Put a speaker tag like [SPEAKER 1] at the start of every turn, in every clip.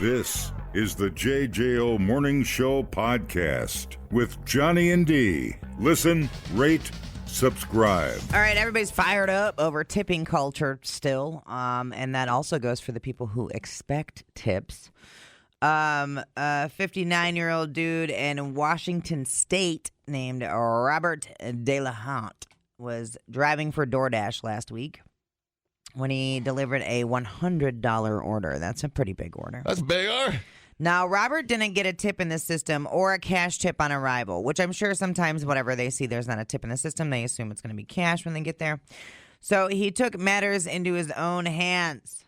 [SPEAKER 1] This is the JJO Morning Show podcast with Johnny and D. Listen, rate, subscribe.
[SPEAKER 2] All right, everybody's fired up over tipping culture still, and that also goes for the people who expect tips. A 59-year-old dude in Washington State named Robert De La Hunt was driving for DoorDash last week when he delivered a $100 order. That's a pretty big order.
[SPEAKER 3] That's bigger.
[SPEAKER 2] Now, Robert didn't get a tip in the system or a cash tip on arrival, which I'm sure sometimes whatever they see there's not a tip in the system, they assume it's going to be cash when they get there. So he took matters into his own hands,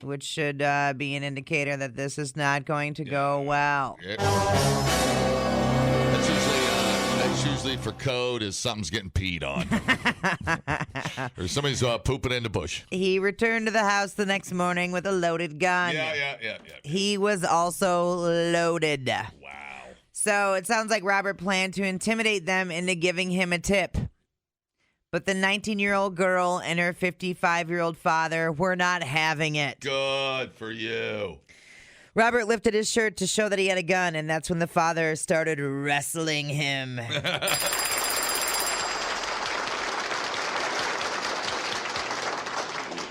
[SPEAKER 2] which should be an indicator that this is not going to go well.
[SPEAKER 3] Yeah. That's usually for code is something's getting peed on. Or somebody's pooping in the bush.
[SPEAKER 2] He returned to the house the next morning with a loaded gun.
[SPEAKER 3] Yeah.
[SPEAKER 2] He was also loaded.
[SPEAKER 3] Wow.
[SPEAKER 2] So it sounds like Robert planned to intimidate them into giving him a tip. But the 19-year-old girl and her 55-year-old father were not having it.
[SPEAKER 3] Good for you.
[SPEAKER 2] Robert lifted his shirt to show that he had a gun, and that's when the father started wrestling him.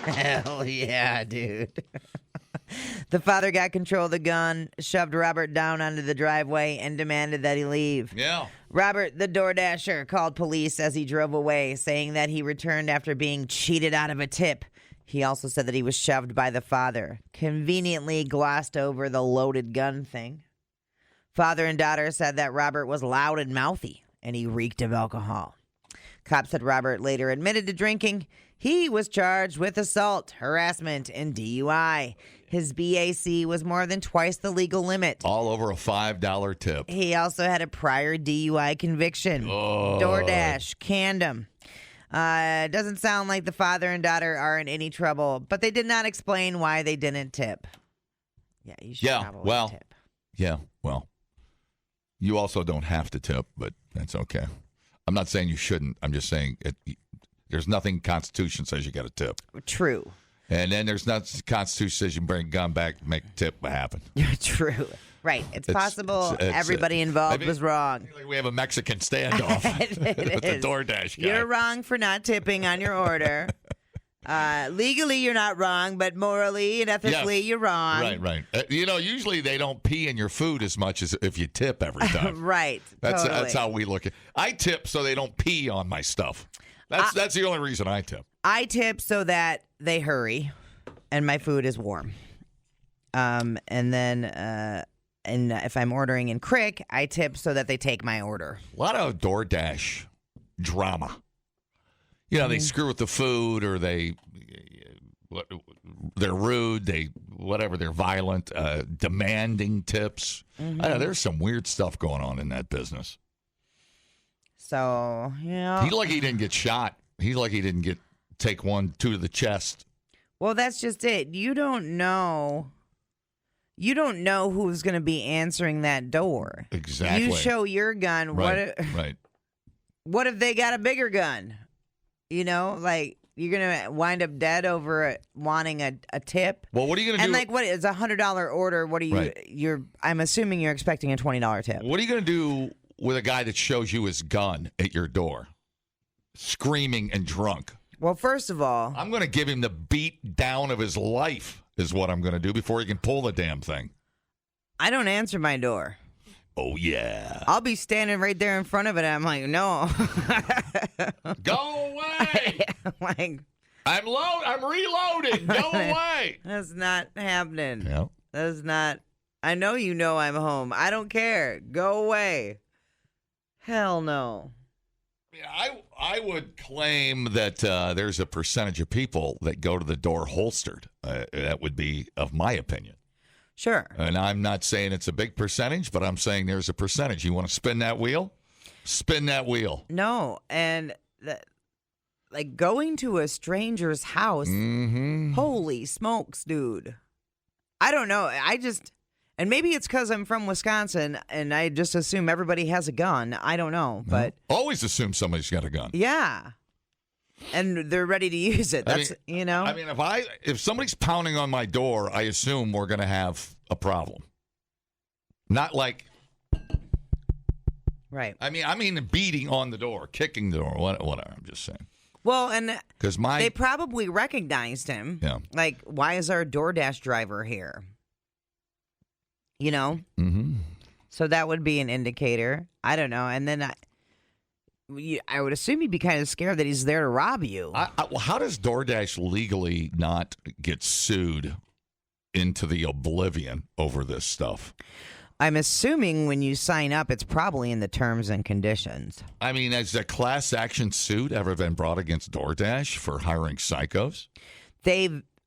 [SPEAKER 2] Hell yeah, dude. The father got control of the gun, shoved Robert down onto the driveway, and demanded that he leave.
[SPEAKER 3] Yeah.
[SPEAKER 2] Robert, the DoorDasher, called police as he drove away, saying that he returned after being cheated out of a tip. He also said that he was shoved by the father, conveniently glossed over the loaded gun thing. Father and daughter said that Robert was loud and mouthy, and he reeked of alcohol. Cops said Robert later admitted to drinking. He was charged with assault, harassment, and DUI. His BAC was more than twice the legal limit.
[SPEAKER 3] All over a $5 tip.
[SPEAKER 2] He also had a prior DUI conviction.
[SPEAKER 3] Oh.
[SPEAKER 2] DoorDash canned him. It doesn't sound like the father and daughter are in any trouble, but they did not explain why they didn't tip. Yeah, you should probably tip.
[SPEAKER 3] Yeah, well, you also don't have to tip, but that's okay. I'm not saying you shouldn't. I'm just saying there's nothing Constitution says you got to tip.
[SPEAKER 2] True.
[SPEAKER 3] And then there's nothing Constitution says you can bring a gun back, make a tip happen.
[SPEAKER 2] True. Right. It's possible everybody involved was wrong.
[SPEAKER 3] Like we have a Mexican standoff with the DoorDash guy.
[SPEAKER 2] You're wrong for not tipping on your order. Legally, you're not wrong, but morally and ethically, you're wrong.
[SPEAKER 3] Right. Usually they don't pee in your food as much as if you tip every time.
[SPEAKER 2] Right.
[SPEAKER 3] That's how we look at it. I tip so they don't pee on my stuff. That's the only reason I tip.
[SPEAKER 2] I tip so that they hurry and my food is warm. And then... And if I'm ordering in Crick, I tip so that they take my order.
[SPEAKER 3] A lot of DoorDash drama. They screw with the food or they're rude, they're violent, demanding tips.
[SPEAKER 2] Mm-hmm.
[SPEAKER 3] I know there's some weird stuff going on in that business.
[SPEAKER 2] So,
[SPEAKER 3] He's lucky he didn't get shot. He's lucky he didn't take 2 to the chest.
[SPEAKER 2] Well, that's just it. You don't know who's going to be answering that door.
[SPEAKER 3] Exactly.
[SPEAKER 2] You show your gun.
[SPEAKER 3] Right.
[SPEAKER 2] What if they got a bigger gun? Like you're going to wind up dead over wanting a tip.
[SPEAKER 3] Well, what are you going to do?
[SPEAKER 2] And like, what is $100 order? What are you?
[SPEAKER 3] Right.
[SPEAKER 2] I'm assuming you're expecting a $20 tip.
[SPEAKER 3] What are you going to do with a guy that shows you his gun at your door, screaming and drunk?
[SPEAKER 2] Well, first of all,
[SPEAKER 3] I'm going to give him the beat down of his life. Is what I'm going to do before he can pull the damn thing.
[SPEAKER 2] I don't answer my door.
[SPEAKER 3] Oh, yeah.
[SPEAKER 2] I'll be standing right there in front of it. And I'm like, no.
[SPEAKER 3] Go away. I'm reloading. Go away.
[SPEAKER 2] That's not happening.
[SPEAKER 3] Yeah.
[SPEAKER 2] That's not. I know you know I'm home. I don't care. Go away. Hell no.
[SPEAKER 3] Yeah, I would claim that there's a percentage of people that go to the door holstered. That would be of my opinion.
[SPEAKER 2] Sure.
[SPEAKER 3] And I'm not saying it's a big percentage, but I'm saying there's a percentage. You want to spin that wheel? Spin that wheel.
[SPEAKER 2] No, and like going to a stranger's house, holy smokes, dude. I don't know. And maybe it's because I'm from Wisconsin and I just assume everybody has a gun. I don't know, but...
[SPEAKER 3] Always assume somebody's got a gun.
[SPEAKER 2] Yeah. And they're ready to use it. That's,
[SPEAKER 3] I mean, if somebody's pounding on my door, I assume we're going to have a problem. Not like,
[SPEAKER 2] right.
[SPEAKER 3] I mean beating on the door, kicking the door, whatever. I'm just saying.
[SPEAKER 2] Well, and
[SPEAKER 3] because
[SPEAKER 2] they probably recognized him.
[SPEAKER 3] Yeah.
[SPEAKER 2] Like, why is our DoorDash driver here? You know?
[SPEAKER 3] Mm-hmm.
[SPEAKER 2] So that would be an indicator. I don't know. And then I would assume you'd be kind of scared that he's there to rob you.
[SPEAKER 3] Well, how does DoorDash legally not get sued into the oblivion over this stuff?
[SPEAKER 2] I'm assuming when you sign up, it's probably in the terms and conditions.
[SPEAKER 3] I mean, has a class action suit ever been brought against DoorDash for hiring psychos?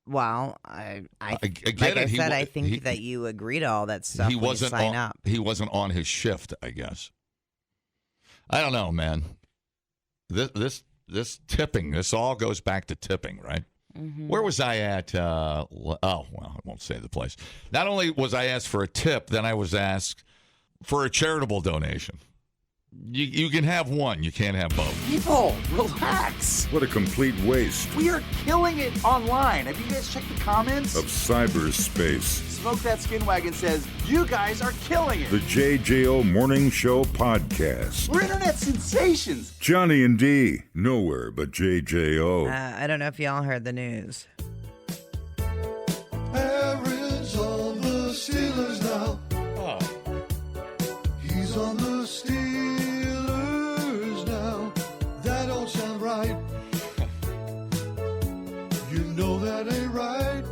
[SPEAKER 2] Well, I think that you agree to all that stuff when you sign up.
[SPEAKER 3] He wasn't on his shift, I guess. I don't know, man. This tipping, this all goes back to tipping, right? Mm-hmm. Where was I at? I won't say the place. Not only was I asked for a tip, then I was asked for a charitable donation. You can have one. You can't have both.
[SPEAKER 4] People, relax.
[SPEAKER 1] What a complete waste
[SPEAKER 4] We are killing it online. Have you guys checked the comments?
[SPEAKER 1] of cyberspace.
[SPEAKER 4] Smoke That Skin Wagon says, you guys are killing it.
[SPEAKER 1] The JJO Morning Show Podcast.
[SPEAKER 4] We're internet sensations.
[SPEAKER 1] Johnny and D, nowhere but JJO.
[SPEAKER 2] I don't know if y'all heard the news.
[SPEAKER 5] Aaron's on the Steelers now.
[SPEAKER 3] Oh.
[SPEAKER 5] He's on the Steelers now. That don't sound right. You know that ain't right.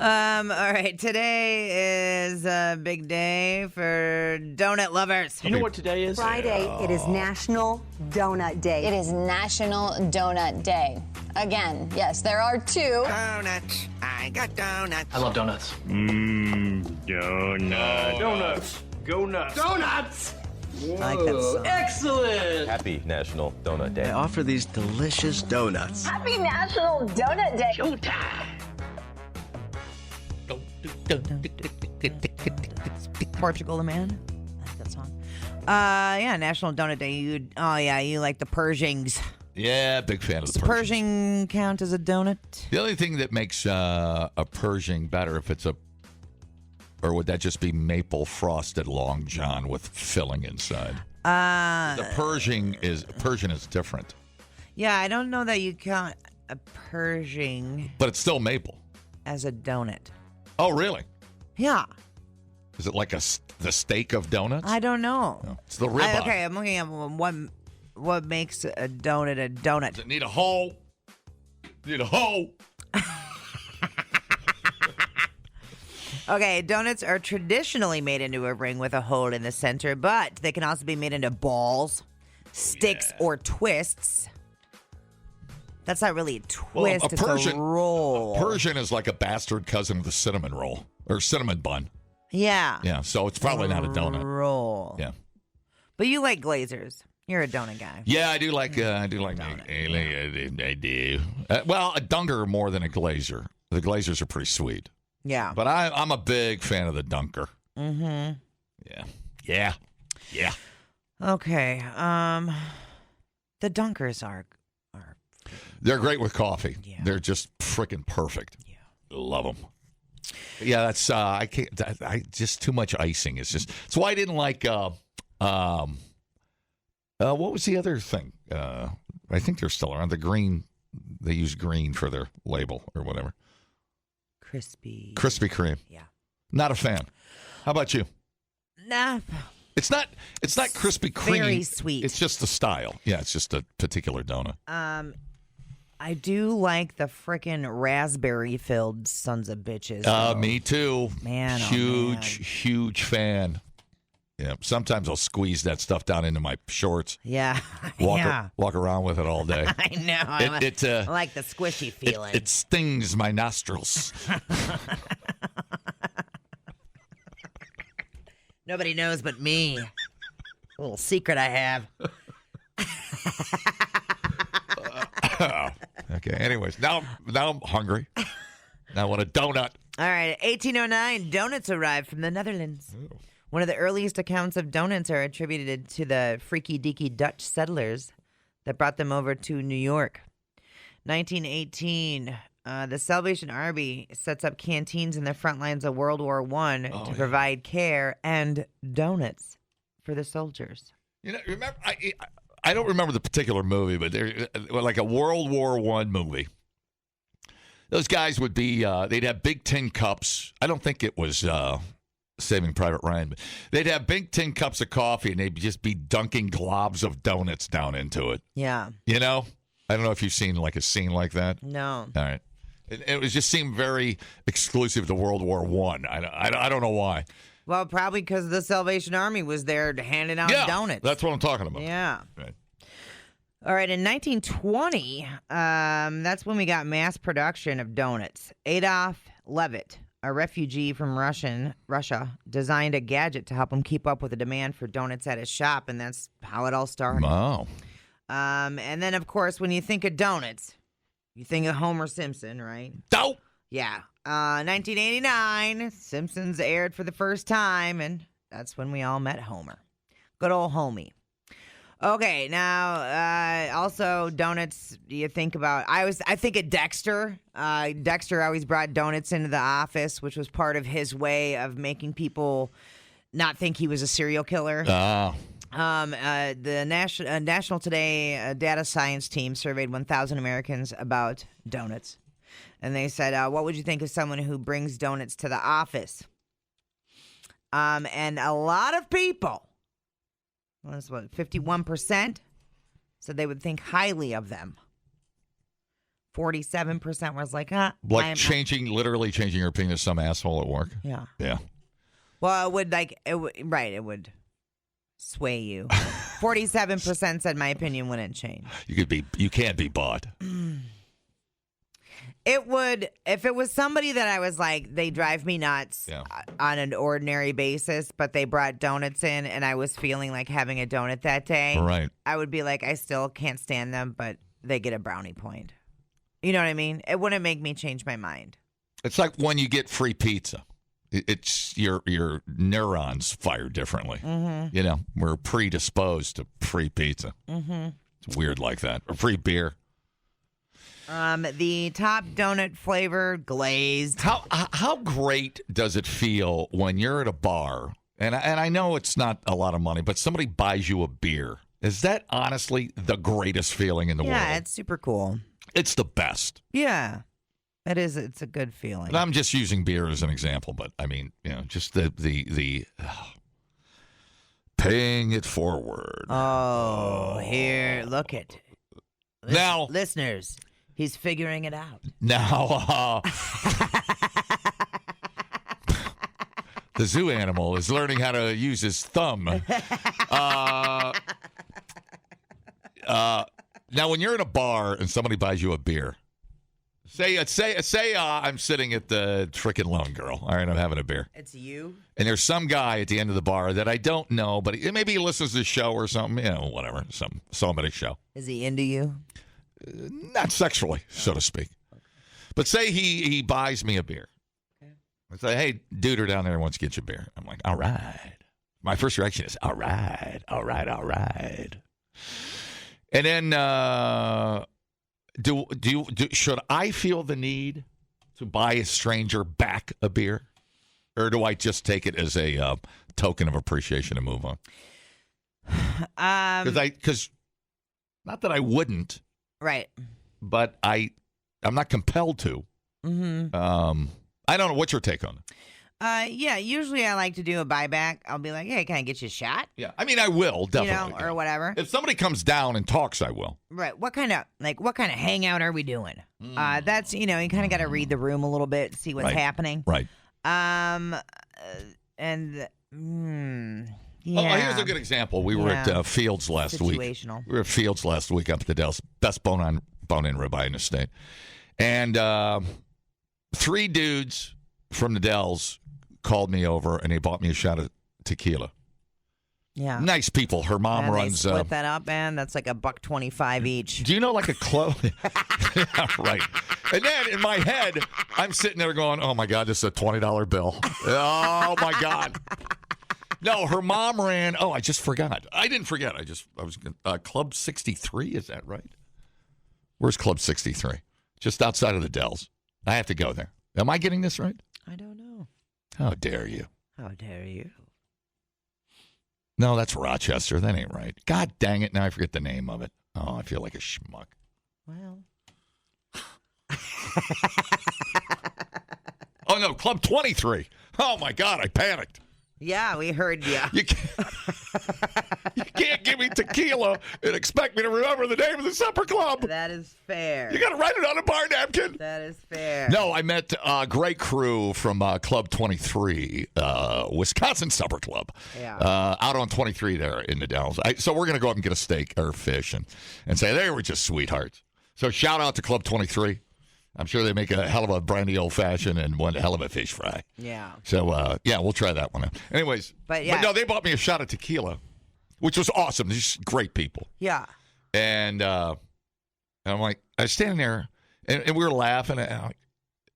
[SPEAKER 2] All right, today is a big day for donut lovers.
[SPEAKER 6] You know what today is?
[SPEAKER 7] Friday, it is National Donut Day.
[SPEAKER 8] It is National Donut Day. Again, yes, there are two.
[SPEAKER 9] Donuts. I got donuts.
[SPEAKER 6] I love donuts.
[SPEAKER 9] Donuts.
[SPEAKER 6] Go nuts.
[SPEAKER 9] Donuts!
[SPEAKER 2] I like that song.
[SPEAKER 6] Excellent.
[SPEAKER 10] Happy National Donut Day.
[SPEAKER 9] I offer these delicious donuts.
[SPEAKER 8] Happy National Donut Day.
[SPEAKER 9] Showtime.
[SPEAKER 2] Portugal the Man. I like that song. Yeah, National Donut Day. You like the Pershings.
[SPEAKER 3] Yeah, big fan of
[SPEAKER 2] Does
[SPEAKER 3] the Pershing.
[SPEAKER 2] Pershing count as a donut?
[SPEAKER 3] The only thing that makes a Pershing better if it's or would that just be maple frosted Long John with filling inside? The Pershing is different.
[SPEAKER 2] Yeah, I don't know that you count a Pershing
[SPEAKER 3] But it's still maple.
[SPEAKER 2] as a donut.
[SPEAKER 3] Oh, really?
[SPEAKER 2] Yeah,
[SPEAKER 3] Is it like the steak of donuts?
[SPEAKER 2] I don't know.
[SPEAKER 3] No, it's the ribeye.
[SPEAKER 2] Okay, I'm looking at what makes a donut a donut.
[SPEAKER 3] Does it need a hole? Need a hole?
[SPEAKER 2] Okay, donuts are traditionally made into a ring with a hole in the center, but they can also be made into balls, sticks, or twists. That's not really a twist, it's a roll.
[SPEAKER 3] Persian is like a bastard cousin of the cinnamon roll or cinnamon bun.
[SPEAKER 2] Yeah.
[SPEAKER 3] Yeah, so it's probably not a donut.
[SPEAKER 2] Roll.
[SPEAKER 3] Yeah.
[SPEAKER 2] But you like glazers. You're a donut guy.
[SPEAKER 3] Yeah, I do like I do. Well, a dunker more than a glazer. The glazers are pretty sweet.
[SPEAKER 2] Yeah.
[SPEAKER 3] But I'm a big fan of the dunker.
[SPEAKER 2] Mm-hmm.
[SPEAKER 3] Yeah.
[SPEAKER 2] Okay. The dunkers are
[SPEAKER 3] They're great with coffee.
[SPEAKER 2] Yeah.
[SPEAKER 3] They're just freaking perfect.
[SPEAKER 2] Yeah.
[SPEAKER 3] Love them. Yeah, that's I can't. I just too much icing. It's why I didn't like. What was the other thing? I think they're still around. The green. They use green for their label or whatever.
[SPEAKER 2] Krispy
[SPEAKER 3] Kreme.
[SPEAKER 2] Yeah.
[SPEAKER 3] Not a fan. How about you?
[SPEAKER 2] Nah.
[SPEAKER 3] It's not Krispy Kreme.
[SPEAKER 2] Very sweet.
[SPEAKER 3] It's just the style. Yeah, it's just a particular donut.
[SPEAKER 2] I do like the frickin' raspberry-filled sons of bitches.
[SPEAKER 3] Me too.
[SPEAKER 2] Man,
[SPEAKER 3] huge fan. Yeah, sometimes I'll squeeze that stuff down into my shorts.
[SPEAKER 2] Yeah.
[SPEAKER 3] Walk around with it all day.
[SPEAKER 2] I know. I like the squishy feeling.
[SPEAKER 3] It stings my nostrils.
[SPEAKER 2] Nobody knows but me. A little secret I have.
[SPEAKER 3] Okay. Anyways, now I'm hungry. Now I want a donut.
[SPEAKER 2] All right. 1809, donuts arrived from the Netherlands.
[SPEAKER 3] Ooh.
[SPEAKER 2] One of the earliest accounts of donuts are attributed to the freaky deaky Dutch settlers. that brought them over to New York. 1918, the Salvation Army sets up canteens in the front lines of World War I to provide care and donuts for the soldiers.
[SPEAKER 3] You know, remember, I don't remember the particular movie, but there, like a World War I movie. Those guys would be, they'd have big tin cups. I don't think it was Saving Private Ryan, but they'd have big tin cups of coffee, and they'd just be dunking globs of donuts down into it.
[SPEAKER 2] Yeah.
[SPEAKER 3] You know? I don't know if you've seen like a scene like that.
[SPEAKER 2] No.
[SPEAKER 3] All right. It was just seemed very exclusive to World War I. I don't know why.
[SPEAKER 2] Well, probably because the Salvation Army was there handing out donuts.
[SPEAKER 3] That's what I'm talking about.
[SPEAKER 2] Yeah.
[SPEAKER 3] Right.
[SPEAKER 2] All right, in 1920, that's when we got mass production of donuts. Adolf Levitt, a refugee from Russia, designed a gadget to help him keep up with the demand for donuts at his shop, and that's how it all started.
[SPEAKER 3] Wow.
[SPEAKER 2] And then, of course, when you think of donuts, you think of Homer Simpson, right?
[SPEAKER 3] Dope.
[SPEAKER 2] Yeah. 1989, Simpsons aired for the first time, and that's when we all met Homer. Good old homie. Okay, now, also donuts, you think about, I think of Dexter. Dexter always brought donuts into the office, which was part of his way of making people not think he was a serial killer. The National Today data science team surveyed 1,000 Americans about donuts. And they said, what would you think of someone who brings donuts to the office? And a lot of people, that's what, 51%, said they would think highly of them. 47% was like,
[SPEAKER 3] like literally changing your opinion of some asshole at work.
[SPEAKER 2] Yeah.
[SPEAKER 3] Yeah.
[SPEAKER 2] Well, it would sway you. 47% said my opinion wouldn't change.
[SPEAKER 3] You can't be bought.
[SPEAKER 2] It would, if it was somebody that I was like, they drive me nuts on an ordinary basis, but they brought donuts in and I was feeling like having a donut that day.
[SPEAKER 3] Right.
[SPEAKER 2] I would be like, I still can't stand them, but they get a brownie point. You know what I mean? It wouldn't make me change my mind. It's
[SPEAKER 3] like when you get free pizza. It's your neurons fire differently.
[SPEAKER 2] Mm-hmm.
[SPEAKER 3] You know, we're predisposed to free pizza.
[SPEAKER 2] Mm-hmm.
[SPEAKER 3] It's weird like that. Or free beer.
[SPEAKER 2] The top donut flavor, glazed.
[SPEAKER 3] How great does it feel when you're at a bar, and I know it's not a lot of money, but somebody buys you a beer? Is that honestly the greatest feeling in the world?
[SPEAKER 2] Yeah, it's super cool.
[SPEAKER 3] It's the best.
[SPEAKER 2] Yeah, it is. It's a good feeling.
[SPEAKER 3] And I'm just using beer as an example, but I mean, you know, just the paying it forward.
[SPEAKER 2] Oh, here, look it.
[SPEAKER 3] Now,
[SPEAKER 2] listeners. He's figuring it out.
[SPEAKER 3] Now, the zoo animal is learning how to use his thumb. Now, when you're in a bar and somebody buys you a beer, say I'm sitting at the frickin' Lone Girl. All right, I'm having a beer.
[SPEAKER 2] It's you.
[SPEAKER 3] And there's some guy at the end of the bar that I don't know, but maybe he listens to the show or something. You know, whatever. Somebody's show.
[SPEAKER 2] Is he into you?
[SPEAKER 3] Not sexually, so to speak. But say he buys me a beer. Okay. I say, hey, dude down there wants to get you a beer. I'm like, all right. My first reaction is, all right. And then should I feel the need to buy a stranger back a beer? Or do I just take it as a token of appreciation and move on? Because not that I wouldn't.
[SPEAKER 2] Right.
[SPEAKER 3] But I'm not compelled to.
[SPEAKER 2] Mm-hmm.
[SPEAKER 3] I don't know. What's your take on it?
[SPEAKER 2] Yeah, usually I like to do a buyback. I'll be like, hey, can I get you a shot?
[SPEAKER 3] Yeah. I mean, I will, definitely.
[SPEAKER 2] You know, or whatever.
[SPEAKER 3] If somebody comes down and talks, I will.
[SPEAKER 2] Right. What kind of hangout are we doing? That's, you kind of got to read the room a little bit, see what's happening.
[SPEAKER 3] Right.
[SPEAKER 2] Yeah.
[SPEAKER 3] Oh, here's a good example. We were at Fields last week.
[SPEAKER 2] Situational.
[SPEAKER 3] We were at Fields last week up at the Dells. Best bone-in ribeye in the state. And 3 dudes from the Dells called me over, and they bought me a shot of tequila.
[SPEAKER 2] Yeah.
[SPEAKER 3] Nice people. Her mom
[SPEAKER 2] and
[SPEAKER 3] runs.
[SPEAKER 2] They split that up, man. That's like $1.25 each.
[SPEAKER 3] Do you know like a Right. And then in my head, I'm sitting there going, oh, my God, this is a $20 bill. Oh, my God. No, her mom ran. Oh, I just forgot. I didn't forget. I was Club 63. Is that right? Where's Club 63? Just outside of the Dells. I have to go there. Am I getting this right?
[SPEAKER 2] I don't know.
[SPEAKER 3] How dare you?
[SPEAKER 2] How dare you?
[SPEAKER 3] No, that's Rochester. That ain't right. God dang it. Now I forget the name of it. Oh, I feel like a schmuck.
[SPEAKER 2] Well.
[SPEAKER 3] Oh, no, Club 23. Oh, my God, I panicked.
[SPEAKER 2] Yeah, we heard you.
[SPEAKER 3] You can't give me tequila and expect me to remember the name of the supper club.
[SPEAKER 2] That is fair.
[SPEAKER 3] You got to write it on a bar napkin.
[SPEAKER 2] That is fair.
[SPEAKER 3] No, I met a great crew from Club 23, Wisconsin Supper Club, out on 23 there in the Dells. So we're going to go up and get a steak or fish and say they were just sweethearts. So shout out to Club 23. I'm sure they make a hell of a brandy old-fashioned and one hell of a fish fry.
[SPEAKER 2] Yeah.
[SPEAKER 3] So, we'll try that one out. Anyways, but no, they bought me a shot of tequila, which was awesome. They're just great people.
[SPEAKER 2] Yeah.
[SPEAKER 3] And I'm like, I was standing there, and we were laughing. And I'm like,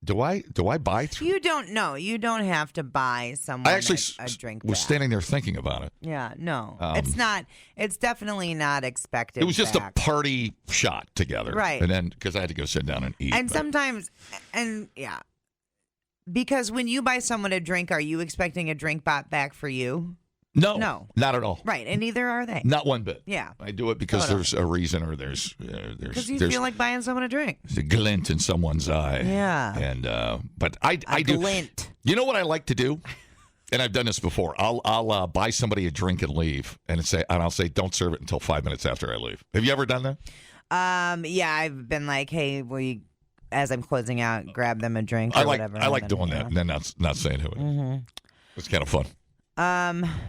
[SPEAKER 3] do I buy through?
[SPEAKER 2] You don't know. You don't have to buy someone
[SPEAKER 3] I actually
[SPEAKER 2] a drink
[SPEAKER 3] was
[SPEAKER 2] back.
[SPEAKER 3] standing there thinking about it.
[SPEAKER 2] Yeah, no. It's not. It's definitely not expected.
[SPEAKER 3] It was just
[SPEAKER 2] back.
[SPEAKER 3] a party shot together.
[SPEAKER 2] Right.
[SPEAKER 3] And then, because I had to go sit down and eat.
[SPEAKER 2] And sometimes, because when you buy someone a drink, are you expecting a drink bought back for you?
[SPEAKER 3] No, not at all.
[SPEAKER 2] Right, and neither are they.
[SPEAKER 3] Not one bit.
[SPEAKER 2] Yeah.
[SPEAKER 3] I do it because there's a reason, or there's
[SPEAKER 2] because you feel like buying someone a drink.
[SPEAKER 3] There's a glint in someone's eye.
[SPEAKER 2] Yeah.
[SPEAKER 3] And but I do.
[SPEAKER 2] Glint.
[SPEAKER 3] You know what I like to do? And I've done this before. I'll buy somebody a drink and leave, and I'll say don't serve it until 5 minutes after I leave. Have you ever done that?
[SPEAKER 2] Yeah, I've been like, hey, will you, as I'm closing out, grab them a drink or
[SPEAKER 3] I like
[SPEAKER 2] whatever.
[SPEAKER 3] I like doing that, and then not saying who it is. Mm-hmm. It's kind of fun.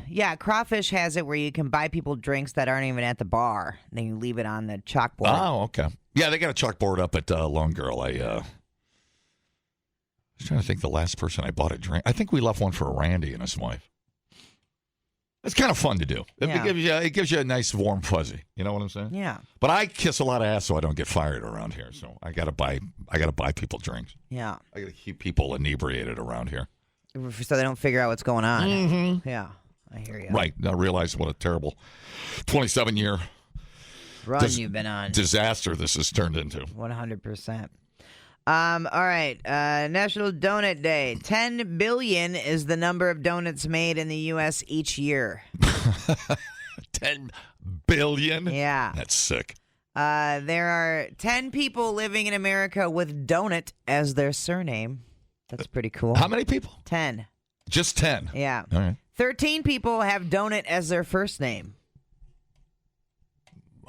[SPEAKER 2] Yeah, Crawfish has it where you can buy people drinks that aren't even at the bar. Then you leave it on the chalkboard.
[SPEAKER 3] Oh, okay. Yeah, they got a chalkboard up at Lone Girl. I was trying to think the last person I bought a drink. I think we left one for Randy and his wife. It's kind of fun to do. It gives you a nice warm fuzzy. You know what I'm saying? Yeah. But I kiss a lot of ass so I don't get fired around here. So I gotta buy people drinks.
[SPEAKER 2] Yeah.
[SPEAKER 3] I gotta keep people inebriated around here.
[SPEAKER 2] So they don't figure out what's going on.
[SPEAKER 3] Mm-hmm.
[SPEAKER 2] Yeah, I hear you.
[SPEAKER 3] Right. I realize what a terrible 27-year
[SPEAKER 2] run you've been on.
[SPEAKER 3] Disaster this has turned into.
[SPEAKER 2] 100%. All right. National Donut Day. 10 billion is the number of donuts made in the U.S. each year.
[SPEAKER 3] 10 billion?
[SPEAKER 2] Yeah.
[SPEAKER 3] That's sick.
[SPEAKER 2] There are 10 people living in America with donut as their surname. That's pretty cool.
[SPEAKER 3] How many people?
[SPEAKER 2] 10.
[SPEAKER 3] Just 10?
[SPEAKER 2] Yeah.
[SPEAKER 3] All right.
[SPEAKER 2] 13 people have donut as their first name.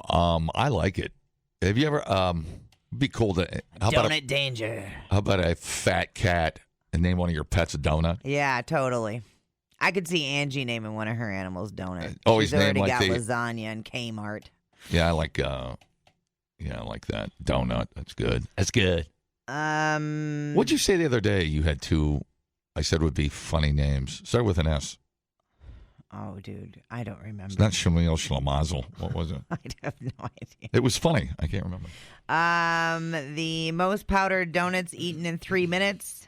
[SPEAKER 3] I like it. Have you ever be cool to
[SPEAKER 2] Donut danger.
[SPEAKER 3] How about a fat cat and name one of your pets a donut?
[SPEAKER 2] Yeah, totally. I could see Angie naming one of her animals donut.
[SPEAKER 3] Always
[SPEAKER 2] She's already
[SPEAKER 3] name like
[SPEAKER 2] got
[SPEAKER 3] the
[SPEAKER 2] lasagna and Kmart.
[SPEAKER 3] Yeah, I like that. Donut. That's good. That's good. What'd you say the other day? You had two, I said would be funny names. Start with an S.
[SPEAKER 2] Oh, dude, I don't remember.
[SPEAKER 3] It's not Shamil Shlamazel. What was it?
[SPEAKER 2] I have no idea.
[SPEAKER 3] It was funny. I can't remember.
[SPEAKER 2] The most powdered donuts eaten in 3 minutes,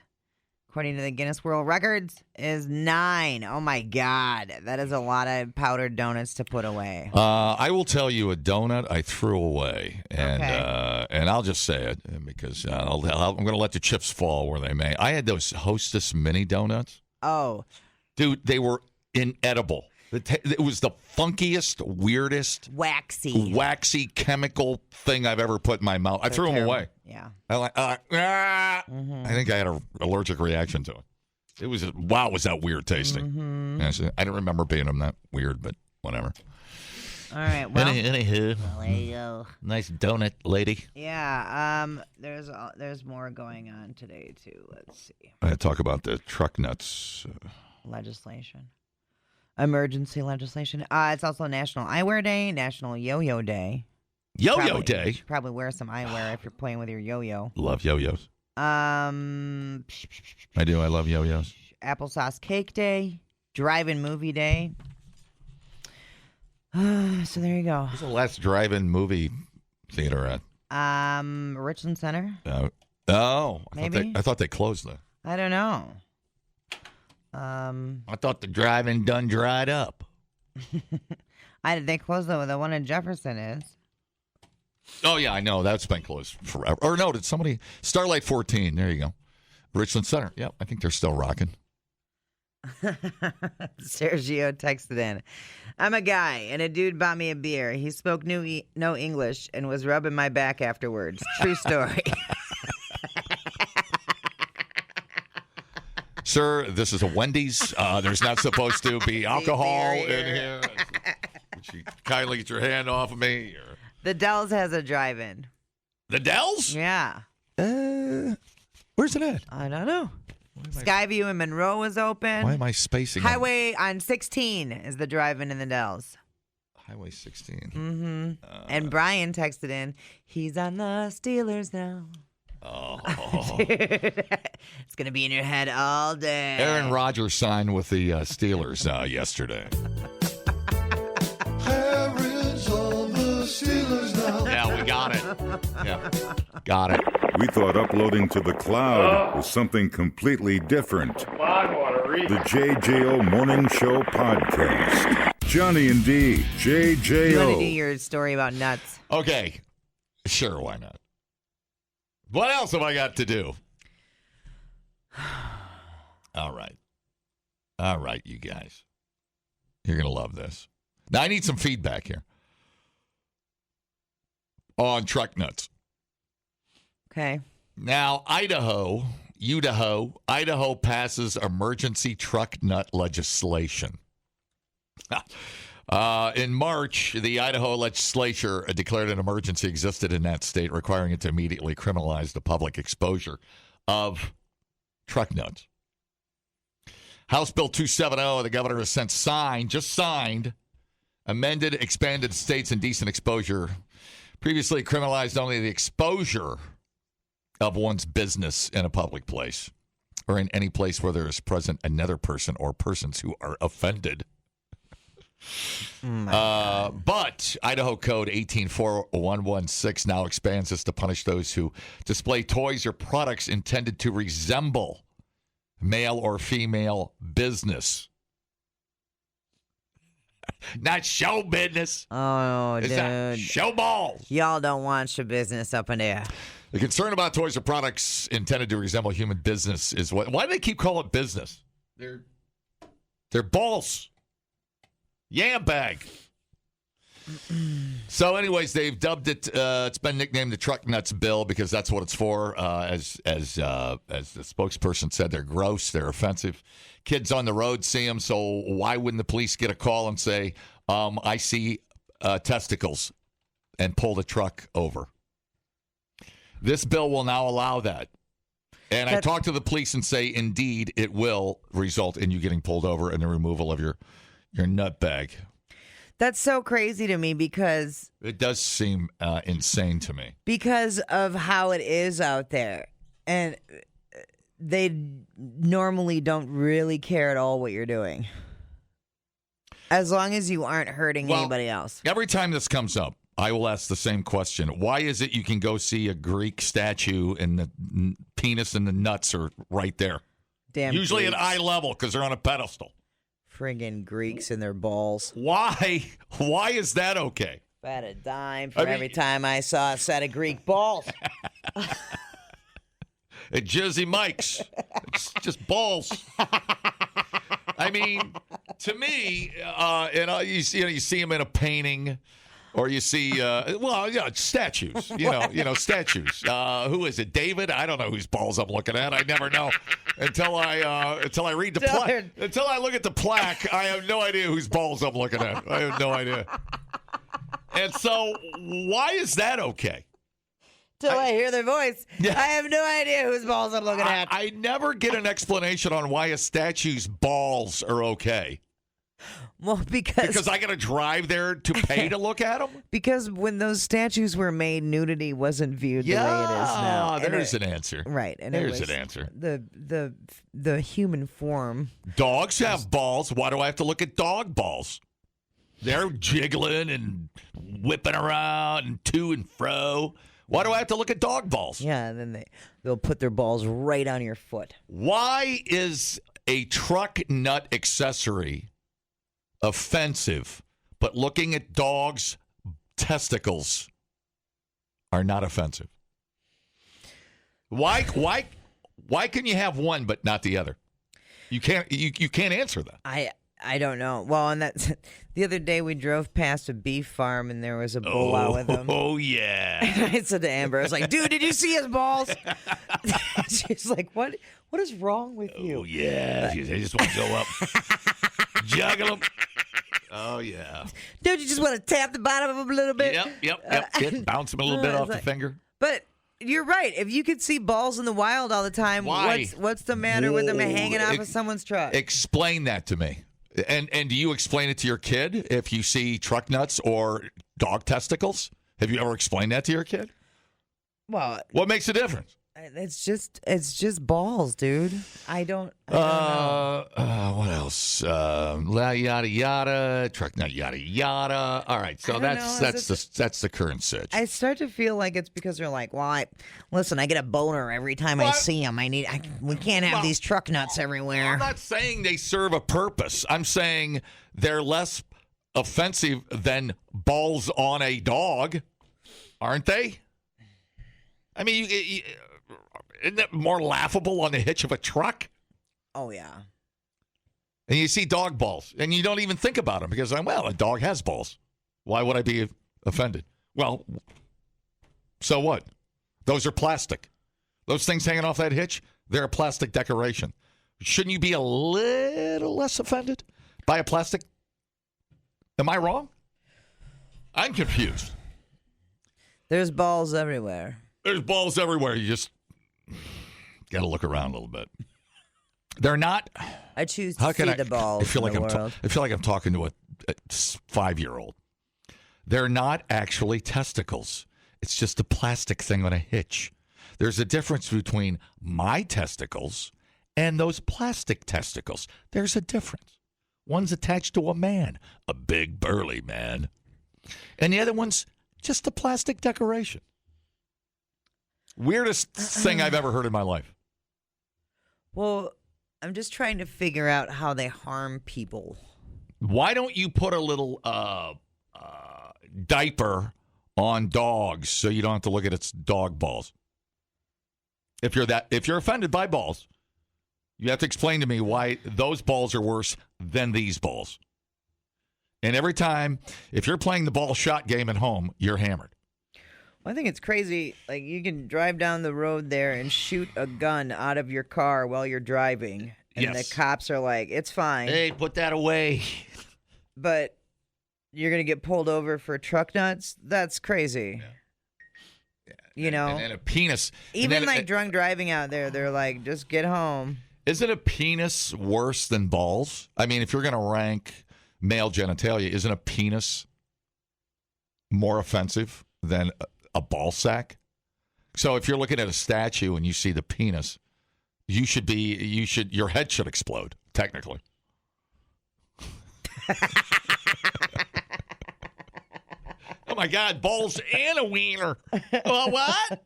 [SPEAKER 2] according to the Guinness World Records, is 9. Oh, my God. That is a lot of powdered donuts to put away.
[SPEAKER 3] I will tell you a donut I threw away, and I'll just say it because I'm going to let the chips fall where they may. I had those Hostess mini donuts.
[SPEAKER 2] Oh.
[SPEAKER 3] Dude, they were inedible. It was the funkiest, weirdest, waxy chemical thing I've ever put in my mouth. I threw them away.
[SPEAKER 2] Yeah.
[SPEAKER 3] I think I had an allergic reaction to it. It was was that weird tasting. Mm-hmm. I don't remember being them that weird, but whatever.
[SPEAKER 2] All right. Well,
[SPEAKER 3] anywho,
[SPEAKER 2] there you go.
[SPEAKER 3] Nice donut, lady.
[SPEAKER 2] Yeah. There's more going on today too. Let's see.
[SPEAKER 3] I talk about the truck nuts
[SPEAKER 2] legislation. Emergency legislation. It's also National Eyewear Day, National Yo-Yo Day.
[SPEAKER 3] Yo-Yo Day?
[SPEAKER 2] You should probably wear some eyewear if you're playing with your yo-yo.
[SPEAKER 3] Love yo-yos. I do. I love yo-yos.
[SPEAKER 2] Applesauce Cake Day, Drive-In Movie Day. So there you go.
[SPEAKER 3] What's the last drive-in movie theater at?
[SPEAKER 2] Richland Center.
[SPEAKER 3] Maybe?
[SPEAKER 2] I
[SPEAKER 3] I thought they closed that.
[SPEAKER 2] I don't know.
[SPEAKER 3] I thought the drive-in done dried up.
[SPEAKER 2] They closed the one in Jefferson is.
[SPEAKER 3] Oh, yeah, I know. That's been closed forever. Or no, did somebody... Starlight 14, there you go. Richland Center. Yep, I think they're still rocking.
[SPEAKER 2] Sergio texted in, I'm a guy, and a dude bought me a beer. He spoke no English and was rubbing my back afterwards. True story.
[SPEAKER 3] Sir, this is a Wendy's. There's not supposed to be alcohol in here. Would you kindly get your hand off of me? Or...
[SPEAKER 2] The Dells has a drive-in.
[SPEAKER 3] The Dells?
[SPEAKER 2] Yeah.
[SPEAKER 3] Where's it at?
[SPEAKER 2] I don't know. Skyview in Monroe is open.
[SPEAKER 3] Why am I spacing?
[SPEAKER 2] Highway on 16 is the drive-in in the Dells.
[SPEAKER 3] Highway 16.
[SPEAKER 2] Mm-hmm. And Brian texted in, he's on the Steelers now.
[SPEAKER 3] Oh.
[SPEAKER 2] It's going to be in your head all day.
[SPEAKER 3] Aaron Rodgers signed with the Steelers yesterday.
[SPEAKER 5] Aaron's on the Steelers now.
[SPEAKER 3] Yeah, we got it. Yeah, got it.
[SPEAKER 1] We thought uploading to the cloud was something completely different. The JJO Morning Show Podcast. Johnny and D, JJO.
[SPEAKER 2] You want to do your story about nuts?
[SPEAKER 3] Okay, sure, why not? What else have I got to do? All right, you guys. You're going to love this. Now, I need some feedback here on truck nuts.
[SPEAKER 2] Okay. Now,
[SPEAKER 3] Idaho passes emergency truck nut legislation. In March, the Idaho legislature declared an emergency existed in that state, requiring it to immediately criminalize the public exposure of truck nuts. House Bill 270, the governor has since signed, amended, expanded states' indecent exposure. Previously criminalized only the exposure of one's business in a public place or in any place where there is present another person or persons who are offended. But Idaho Code 184116 now expands this to punish those who display toys or products intended to resemble male or female business. Not show business.
[SPEAKER 2] Oh,
[SPEAKER 3] it's
[SPEAKER 2] dude.
[SPEAKER 3] not show balls.
[SPEAKER 2] Y'all don't want your business up in there.
[SPEAKER 3] The concern about toys or products intended to resemble human business is what. Why do they keep calling it business? They're balls. Yam bag. So, anyways, they've dubbed it. It's been nicknamed the Truck Nuts Bill because that's what it's for. As the spokesperson said, they're gross, they're offensive. Kids on the road see them, so why wouldn't the police get a call and say, "I see testicles," and pull the truck over? This bill will now allow that. And I talked to the police and say, indeed, it will result in you getting pulled over and the removal of your nut bag.
[SPEAKER 2] That's so crazy to me because...
[SPEAKER 3] It does seem insane to me.
[SPEAKER 2] Because of how it is out there. And they normally don't really care at all what you're doing. As long as you aren't hurting anybody else.
[SPEAKER 3] Every time this comes up, I will ask the same question. Why is it you can go see a Greek statue and the penis and the nuts are right there?
[SPEAKER 2] Damn
[SPEAKER 3] Usually
[SPEAKER 2] Greeks.
[SPEAKER 3] at eye level because they're on a pedestal.
[SPEAKER 2] Friggin' Greeks and their balls.
[SPEAKER 3] Why? Why is that okay?
[SPEAKER 2] I had a dime for every time I saw a set of Greek balls.
[SPEAKER 3] At Jersey Mike's. It's just balls. I mean, to me, you see them in a painting. Or you see, statues. Statues. Who is it? David? I don't know whose balls I'm looking at. I never know until I read the plaque. Until I look at the plaque, I have no idea whose balls I'm looking at. I have no idea. And so, why is that okay?
[SPEAKER 2] Till I hear their voice. Yeah. I have no idea whose balls I'm looking at.
[SPEAKER 3] I never get an explanation on why a statue's balls are okay.
[SPEAKER 2] Well, because
[SPEAKER 3] I got to drive there to pay to look at them?
[SPEAKER 2] Because when those statues were made, nudity wasn't viewed the way it is now.
[SPEAKER 3] There's an answer.
[SPEAKER 2] Right. And
[SPEAKER 3] there's an answer.
[SPEAKER 2] The human form.
[SPEAKER 3] Dogs have balls. Why do I have to look at dog balls? They're jiggling and whipping around and to and fro. Why do I have to look at dog balls?
[SPEAKER 2] Yeah, and then they'll put their balls right on your foot.
[SPEAKER 3] Why is a truck nut accessory offensive, but looking at dogs' testicles are not offensive? Why can you have one but not the other? You can't answer that.
[SPEAKER 2] I don't know. Well, and that's the other day we drove past a beef farm and there was a bull out with him.
[SPEAKER 3] Oh yeah.
[SPEAKER 2] And I said to Amber, I was like, dude, did you see his balls? She's like, what is wrong with you?
[SPEAKER 3] Oh yeah. They just want to go up. Juggle them. Oh yeah.
[SPEAKER 2] Don't you just want to tap the bottom of him a little bit?
[SPEAKER 3] Yep. Bounce them a little bit off the finger.
[SPEAKER 2] But you're right. If you could see balls in the wild all the time,
[SPEAKER 3] why?
[SPEAKER 2] What's the matter with them hanging off of someone's truck?
[SPEAKER 3] Explain that to me. And do you explain it to your kid if you see truck nuts or dog testicles? Have you ever explained that to your kid?
[SPEAKER 2] Well,
[SPEAKER 3] what makes a difference?
[SPEAKER 2] It's just balls, dude. I don't know.
[SPEAKER 3] What else? Yada yada. Truck nut yada yada. All right, so that's the current situation.
[SPEAKER 2] I start to feel like it's because they're like, well, listen, I get a boner every time I see them. We can't have these truck nuts everywhere.
[SPEAKER 3] I'm not saying they serve a purpose. I'm saying they're less offensive than balls on a dog, aren't they? I mean, isn't that more laughable on the hitch of a truck?
[SPEAKER 2] Oh, yeah.
[SPEAKER 3] And you see dog balls, and you don't even think about them because, well, a dog has balls. Why would I be offended? Well, so what? Those are plastic. Those things hanging off that hitch, they're a plastic decoration. Shouldn't you be a little less offended by a plastic? Am I wrong? I'm confused.
[SPEAKER 2] There's balls everywhere.
[SPEAKER 3] There's balls everywhere. You just got to look around a little bit. They're not.
[SPEAKER 2] I choose to see the balls.
[SPEAKER 3] I feel like I'm talking to a 5-year-old. They're not actually testicles. It's just a plastic thing on a hitch. There's a difference between my testicles and those plastic testicles. There's a difference. One's attached to a man, a big burly man, and the other one's just a plastic decoration. Weirdest thing I've ever heard in my life.
[SPEAKER 2] Well, I'm just trying to figure out how they harm people.
[SPEAKER 3] Why don't you put a little diaper on dogs so you don't have to look at its dog balls? If you're offended by balls, you have to explain to me why those balls are worse than these balls. And every time, if you're playing the ball shot game at home, you're hammered.
[SPEAKER 2] I think it's crazy. Like, you can drive down the road there and shoot a gun out of your car while you're driving. And the cops are like, it's fine.
[SPEAKER 3] Hey, put that away.
[SPEAKER 2] But you're going to get pulled over for truck nuts? That's crazy.
[SPEAKER 3] Yeah.
[SPEAKER 2] You know?
[SPEAKER 3] And then a penis.
[SPEAKER 2] Even drunk driving out there, they're like, just get home.
[SPEAKER 3] Isn't a penis worse than balls? I mean, if you're going to rank male genitalia, isn't a penis more offensive than a ball sack? So if you're looking at a statue and you see the penis, your head should explode, technically. Oh my God, balls and a wiener. Well, what?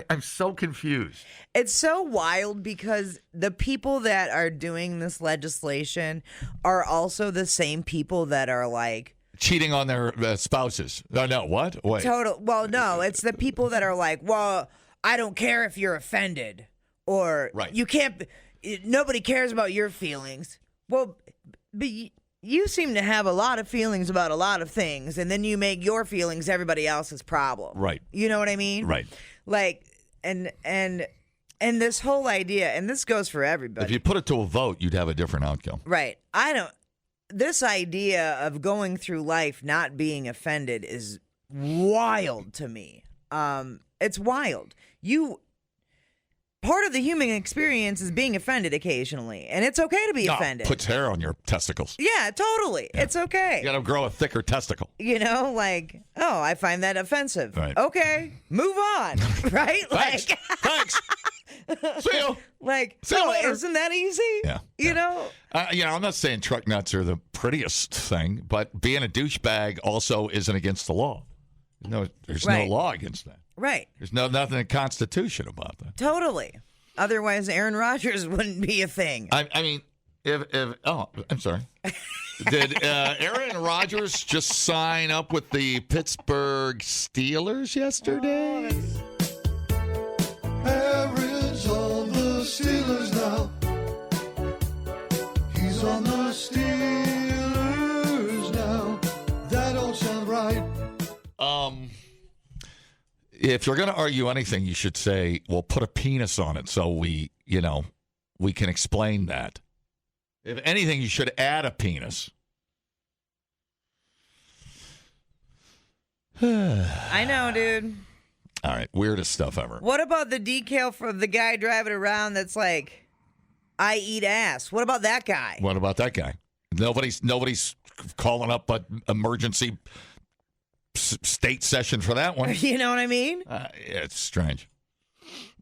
[SPEAKER 3] I'm so confused.
[SPEAKER 2] It's so wild because the people that are doing this legislation are also the same people that are like
[SPEAKER 3] cheating on their spouses. No, what? Wait.
[SPEAKER 2] Well, no, it's the people that are like, well, I don't care if you're offended, or you can't. Nobody cares about your feelings. Well, but you seem to have a lot of feelings about a lot of things, and then you make your feelings everybody else's problem.
[SPEAKER 3] Right.
[SPEAKER 2] You know what I mean?
[SPEAKER 3] Right.
[SPEAKER 2] Like, and this whole idea, and this goes for everybody.
[SPEAKER 3] If you put it to a vote, you'd have a different outcome.
[SPEAKER 2] Right. This idea of going through life not being offended is wild to me. It's wild. Part of the human experience is being offended occasionally, and it's okay to be offended.
[SPEAKER 3] Puts hair on your testicles.
[SPEAKER 2] Yeah, totally. Yeah. It's okay.
[SPEAKER 3] You got to grow a thicker testicle.
[SPEAKER 2] You know, like, oh, I find that offensive.
[SPEAKER 3] Right.
[SPEAKER 2] Okay, move on. Right?
[SPEAKER 3] Thanks. Thanks. See you.
[SPEAKER 2] Like,
[SPEAKER 3] See you later.
[SPEAKER 2] Isn't that easy?
[SPEAKER 3] Yeah.
[SPEAKER 2] You know?
[SPEAKER 3] I'm not saying truck nuts are the prettiest thing, but being a douchebag also isn't against the law. There's
[SPEAKER 2] Right.
[SPEAKER 3] no law against that.
[SPEAKER 2] Right.
[SPEAKER 3] There's nothing in the Constitution about that.
[SPEAKER 2] Totally. Otherwise, Aaron Rodgers wouldn't be a thing.
[SPEAKER 3] I mean, if I'm sorry. Did Aaron Rodgers just sign up with the Pittsburgh Steelers yesterday?
[SPEAKER 5] Aaron's on the Steelers now. He's on the Steelers now. That don't sound right.
[SPEAKER 3] If you're going to argue anything, you should say, well, put a penis on it so we can explain that. If anything, you should add a penis.
[SPEAKER 2] I know, dude.
[SPEAKER 3] All right, weirdest stuff ever.
[SPEAKER 2] What about the decal for the guy driving around that's like, I eat ass? What about that guy?
[SPEAKER 3] What about that guy? Nobody's calling up an emergency state session for that one.
[SPEAKER 2] You know what I mean?
[SPEAKER 3] It's strange.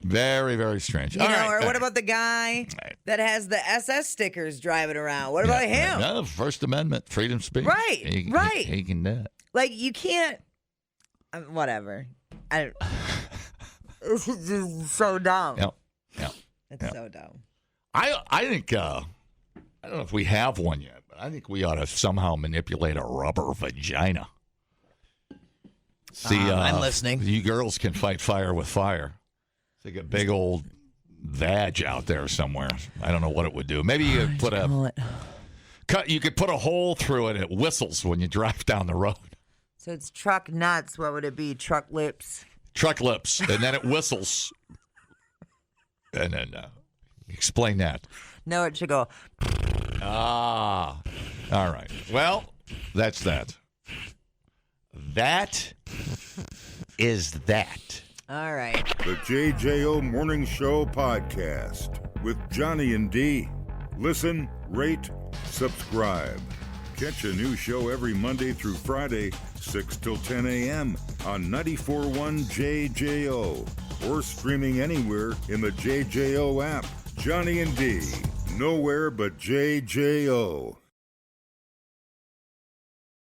[SPEAKER 3] Very, very strange.
[SPEAKER 2] You know, or what about the guy that has the SS stickers driving around? What about him?
[SPEAKER 3] No, First Amendment, freedom of speech.
[SPEAKER 2] Right, right.
[SPEAKER 3] He can do it.
[SPEAKER 2] Like, you can't. Whatever. This is just so dumb.
[SPEAKER 3] Yeah.
[SPEAKER 2] It's so dumb.
[SPEAKER 3] I think I don't know if we have one yet, but I think we ought to somehow manipulate a rubber vagina. See,
[SPEAKER 2] I'm listening.
[SPEAKER 3] You girls can fight fire with fire. Take a big old vag out there somewhere. I don't know what it would do. Maybe you could you could put a hole through it. It whistles when you drive down the road.
[SPEAKER 2] So it's truck nuts. What would it be? Truck lips.
[SPEAKER 3] Truck lips, and then it whistles. And then explain that.
[SPEAKER 2] No, it should go.
[SPEAKER 3] All right. Well, that's that. That is that.
[SPEAKER 2] All right.
[SPEAKER 1] The JJO Morning Show podcast with Johnny and D. Listen, rate, subscribe. Catch a new show every Monday through Friday, 6 till 10 a.m. on 94.1 JJO or streaming anywhere in the JJO app. Johnny and D. Nowhere but JJO.